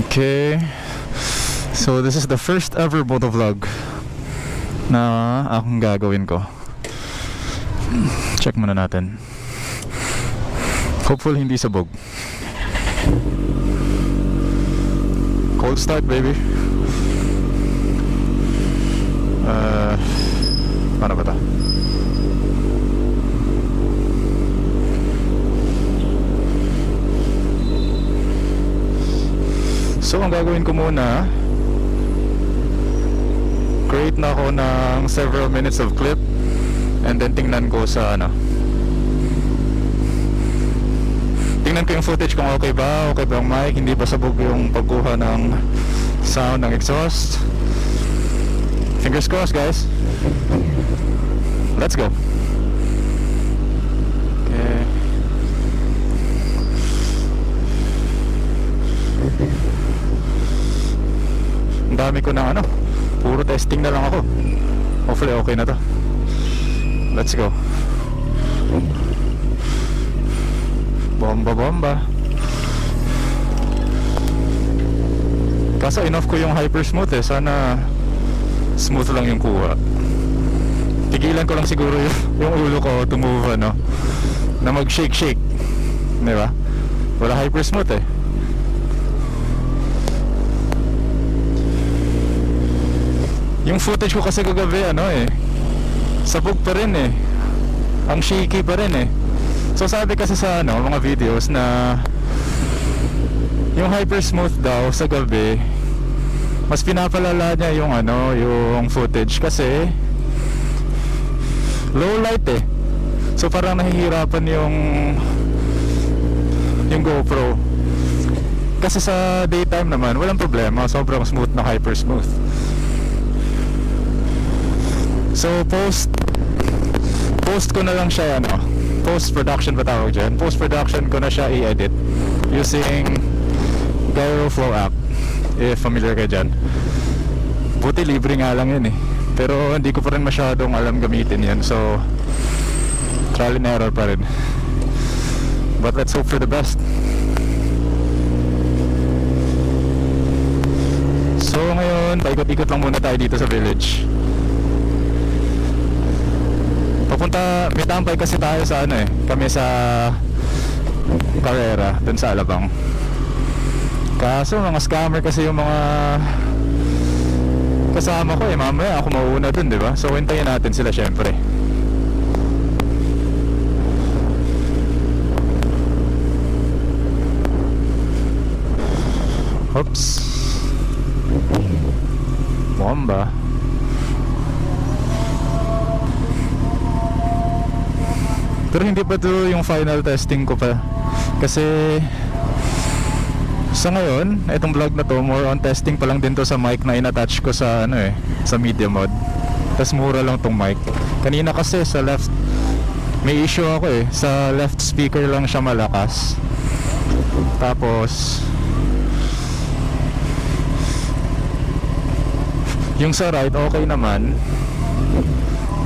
Okay, so this is the first ever motovlog na akong gagawin ko. Check muna natin. Hopefully hindi sabog. Cold start, baby. Paano ba ito? So ang gagawin ko muna, create na ako ng several minutes of clip, and then tingnan ko sa tingnan ko yung footage kung okay ba ang mic, hindi ba sabog yung pagkuha ng sound ng exhaust. Fingers crossed, guys. Let's go. Okay. Ang dami ko ng puro testing na lang ako. Hopefully okay na to. Let's go. Bomba bomba. Kaso enough ko yung hyper smooth eh. Sana smooth lang yung kuha. Tigilan ko lang siguro yung ulo ko to move na mag shake shake. Diba? Wala hyper smooth eh. Yung footage ko kasi kagabi sabog pa rin eh. Ang shaky pa rin eh. So sabi kasi sa mga videos na yung hyper smooth daw sa gabi mas pinapalala niya yung footage kasi low light eh. So parang nahihirapan yung GoPro. Kasi sa daytime naman walang problema, sobrang smooth na hyper smooth. So post ko na lang siya post production ba tawag dyan? Post production ko na siya i-edit using GyroFlow app, if familiar ka dyan. Buti libre nga lang yun eh, pero hindi ko pa rin masyadong alam gamitin yan, so trial and error pa rin. But let's hope for the best. So ngayon paikot-ikot lang muna tayo dito sa village. May tambay kasi tayo sa kami sa Carrera, dun sa Alabang. Kaso mga scammer kasi yung mga kasama ko mamaya ako mauuna dun, diba? So hintayin natin sila syempre. Oops. Bomba. Pero hindi pa to yung final testing ko pa. Kasi sa ngayon, itong vlog na to, more on testing pa lang din to sa mic na in-attach ko sa sa media mod. Tas mura lang tong mic. Kanina kasi sa left may issue ako sa left speaker lang siya malakas. Tapos yung sa right okay naman,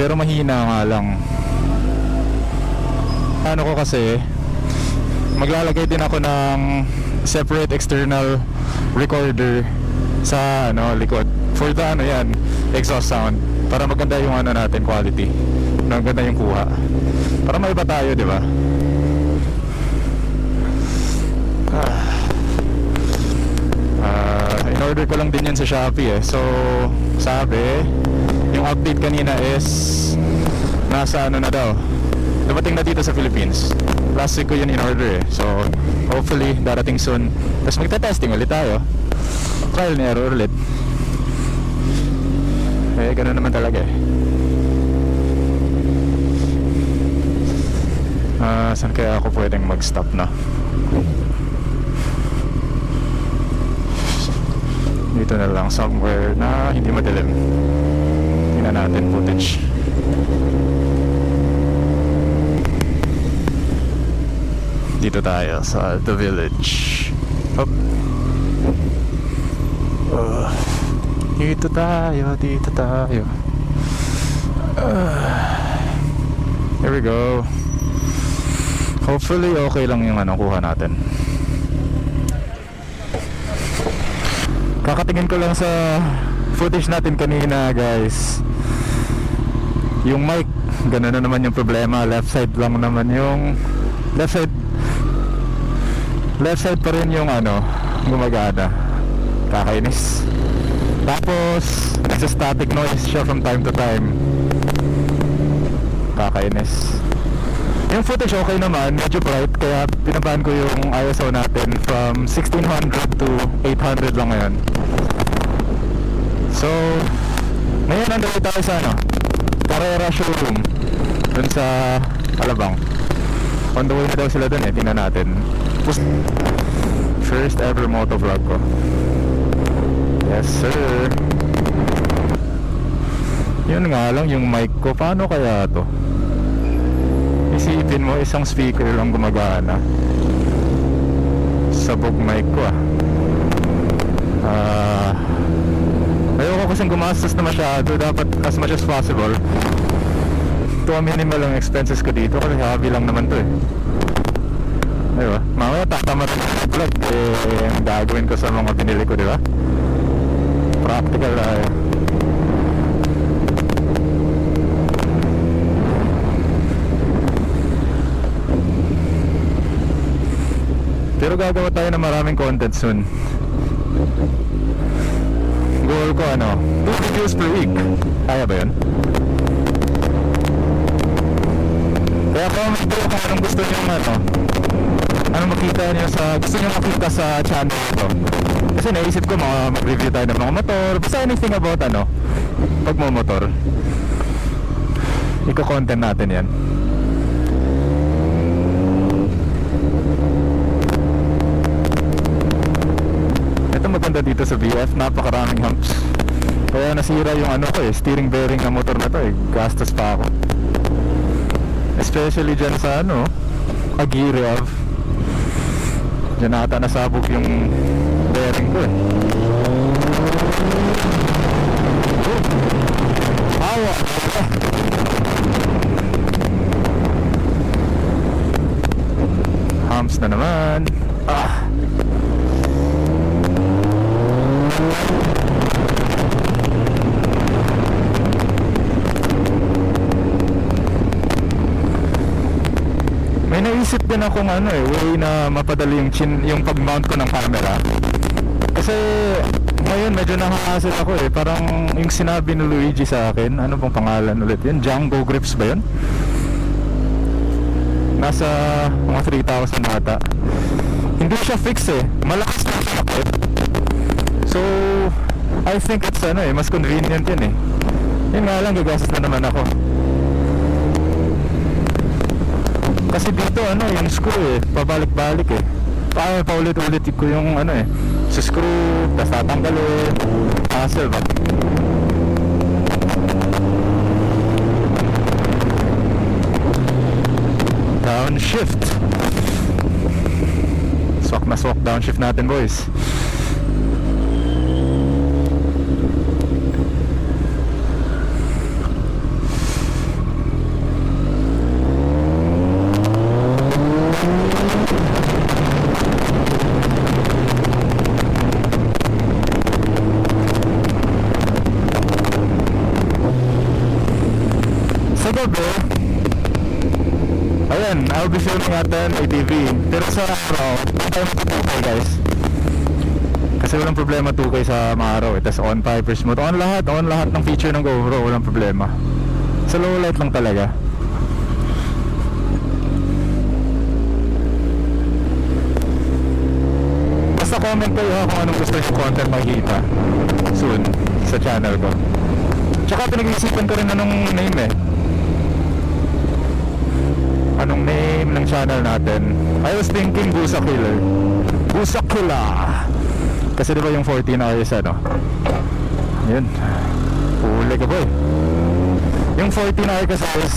pero mahina nga lang. Ko kasi maglalagay din ako ng separate external recorder sa likod for the exhaust sound, para maganda yung natin quality, maganda yung kuha, para maiba tayo, di ba? In-order ko lang din yan sa Shopee so sabi yung update kanina is nasa na daw, dumating na dito sa Philippines. Last week ko yun in-order so hopefully darating soon. Tapos magta-testing ulit tayo, trial and error ulit. Ganun naman talaga saan kaya ako pwedeng mag-stop na? Dito na lang, somewhere na hindi madilim. Tingnan natin footage. Dito tayo sa the village. Hop. Dito tayo. Here we go. Hopefully okay lang yung kuha natin. Kakatingin ko lang sa footage natin kanina, guys. Yung mic, gano'n na naman yung problema. Left side lang naman yung left side pa rin yung ano, gumagana. Kakainis. Tapos nagsa-static noise siya from time to time. Kakainis. Yung footage okay naman, medyo bright, kaya pinabahan ko yung ISO natin from 1600 to 800 lang ngayon. So ngayon nandito tayo sa ano, Carrera showroom dun sa Alabang. On the way na daw sila dun eh, tingnan natin. First ever motovlog ko. Yes sir. Yun nga lang yung mic ko, paano kaya to? Isipin mo, isang speaker lang gumagana. Sabog mic ko ayoko kasing gumastos na masyado. Dapat as much as possible to a minimal ang expenses ko dito, kasi hobby lang naman to eh. Diba? Mamaya tatama rin yung vlog eh, ang gagawin ko sa mga binili ko, diba? Practical tayo. Pero gagawa tayo ng maraming content soon. Goal ko ano, 2 videos per week. Kaya ba yun? Kaya comment ko kung anong gusto nyo ano, anong makita nyo sa, gusto nyo makita sa channel ko. Kasi naisip ko mag-review tayo ng mga motor, basta anything about ano, pagmumotor. Iko-content natin yan. Maganda dito sa BF, napakaraming humps. Kaya nasira yung ano ko eh, steering bearing ng motor na to eh. Gastos pa ako. Especially dyan sa ano, Aguirre. Dyan ata nasabog yung bearing ko eh. Awa! Humps na naman. May naisip din akong ano eh, way na mapadali yung pag-mount ko ng camera. Kasi ngayon medyo nakakasil ako eh. Parang yung sinabi ni Luigi sa akin, ano bang pangalan ulit yun? Django Grips ba yun? Nasa mga 3,000 ata. Hindi siya fix eh, malakas na siya. So I think it's ano eh, mas convenient yun eh. Yun nga lang, gagastos na naman ako. Kasi dito ano, yung screw eh, pabalik-balik eh. Paulit-ulit ko yung ano eh, sa screw, tas tatanggalin, hassle ba? Downshift. Swak na swak downshift natin, boys. Ayan, I'll be filming at 10 ATV. Pero sa araw, tayo mag-2K guys. Kasi walang problema 2K sa mga araw. Tapos on Piper Smooth. On lahat ng feature ng GoPro, walang problema. Sa low light lang talaga. Basta comment kayo ha kung anong gusto yung content makikita soon sa channel ko. Tsaka pinag-iisipan ko rin anong name eh. Anong name ng channel natin? I was thinking Busa Killer. Busa Killer. Kasi diba yung 14R ano? Yun. Huli ka boy. Yung 14R kasi is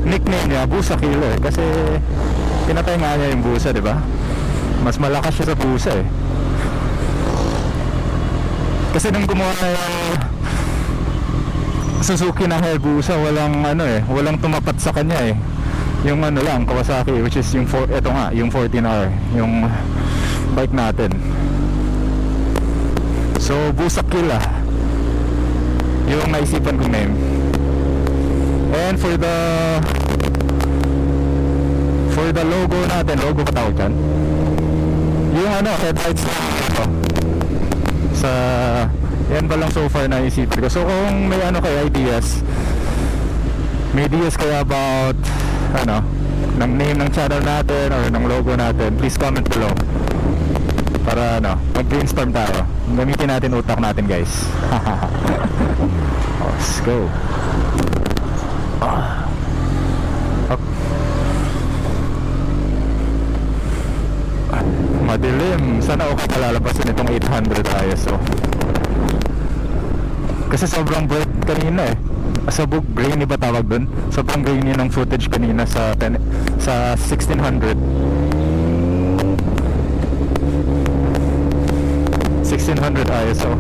nickname niya Busa Killer. Kasi pinatay nga niya yung busa, diba? Mas malakas siya sa busa eh. Kasi nung gumawa na yung Suzuki na Hayabusa, walang ano eh, walang tumapat sa kanya eh. Yung ano lang, Kawasaki, which is yung ito nga, yung 14R, yung bike natin. So Busakil yung naisipan kong name. And for the logo natin, logo ba tawag dyan? Yung headlights na ito. Sa yan ba lang so far naisipan ko. So kung may ideas kayo about ng name ng channel natin or ng logo natin, please comment below para mag-brainstorm tayo. Gamitin natin utak natin, guys. Let's go. Madilim. Sana okay kalalabasin itong 800 ISO. Kasi sobrang bright kanina sabog grainy ba tawag dun? Sobrang grainy ng footage kanina sa 1600 ISO.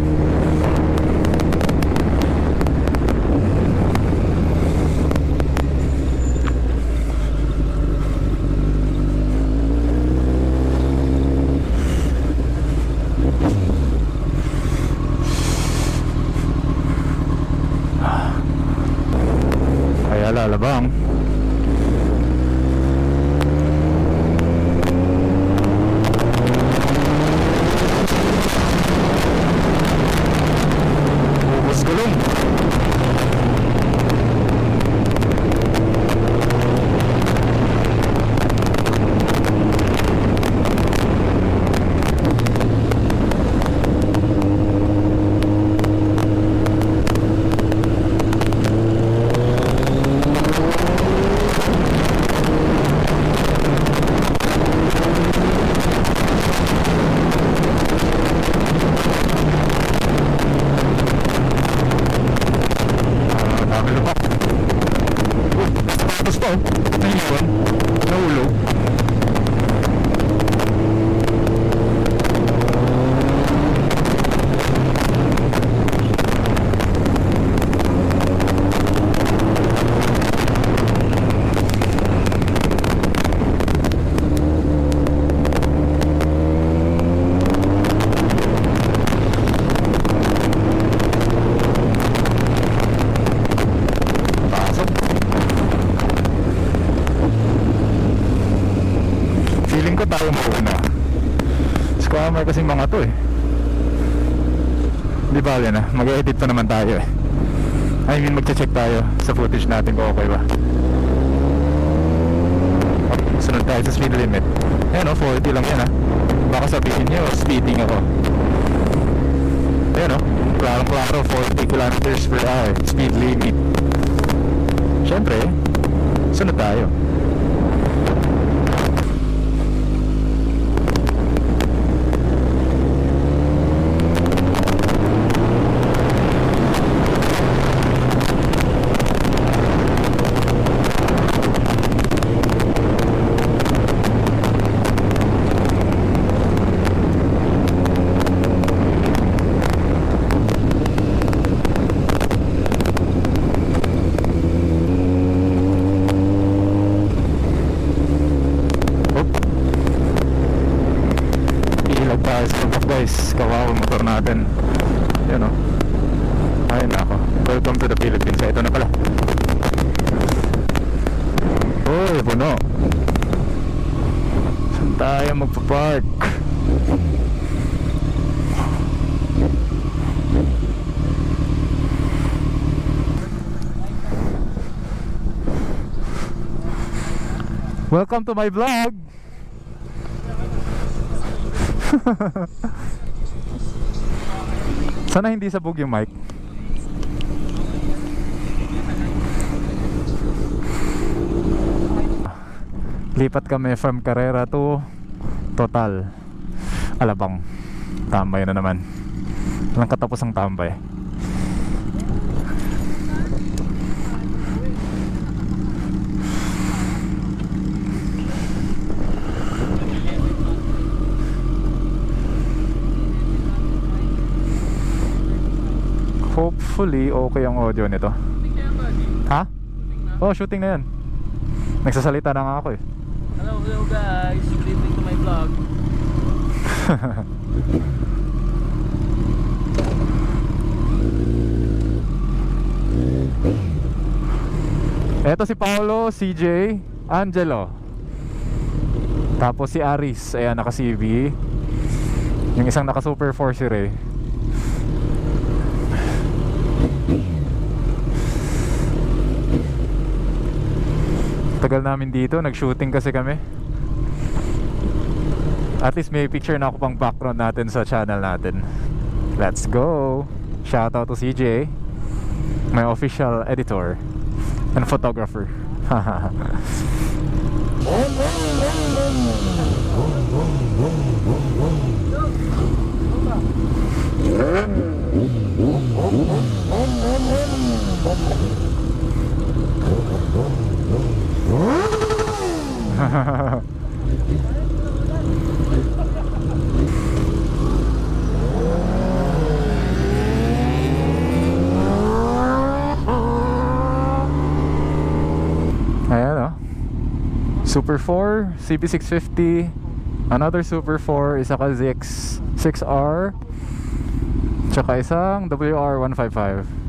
Kaya lalabang. Ubus gulong. Naiwan, nahulog. Feeling ko tayo mauna. Scammer kasi mga to Di bale na, mag-edit pa naman tayo I mean magche-check tayo sa footage natin kung okay ba. Sunod tayo sa speed limit. Ayan 40 lang yan Baka sabihin nyo, speeding ako. Ayan klaro 40 kilometers per hour speed limit. Siyempre, sunod tayo. Guys, kawawa motor natin. Yan Ay nako. Welcome to the Philippines. Ito na pala. Uy, puno. Saan tayo magpa-park? Welcome to my vlog. Sana hindi sabog yung mic. Lipat kami from Carrera to Total Alabang. Tambay na naman. Walang katapos ang tambay. Hopefully okay ang audio nito. Ha? Oh, shooting na yan. Nagsasalita na nga ako Hello guys, good evening to my vlog. Eto si Paolo, CJ, Angelo. Tapos si Aris, ayan, naka CB. Yung isang naka Super 4 si Ray. Tagal namin dito, nag-shooting kasi kami. At least may picture na ako pang background natin sa channel natin. Let's go! Shoutout to CJ, my official editor and photographer. Ayan o, Super 4, CB650, another Super 4, isa ka ZX6R, tsaka isang WR155.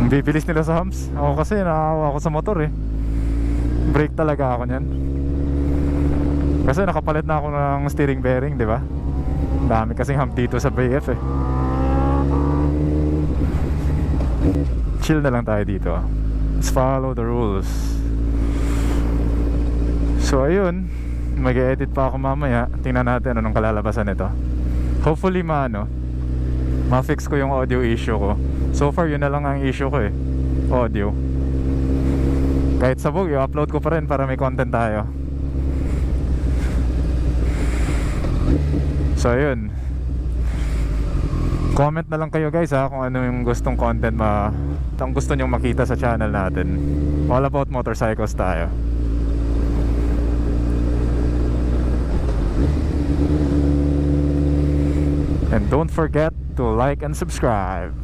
Bibilis nila sa humps. Ako kasi naawa ako sa motor eh. Brake talaga ako niyan. Kasi nakapalit na ako ng steering bearing, di ba? Dami kasing hump dito sa BF eh. Chill na lang tayo dito. Let's follow the rules. So ayun, mag-edit pa ako mamaya. Tingnan natin anong kalalabasan nito. Hopefully ma-fix ko yung audio issue ko. So far yun na lang ang issue ko eh, audio. Kahit sabog, i-upload ko pa rin para may content tayo. So ayun, comment na lang kayo guys kung ano yung gustong content ang gusto nyong makita sa channel natin. All about motorcycles tayo. And don't forget to like and subscribe.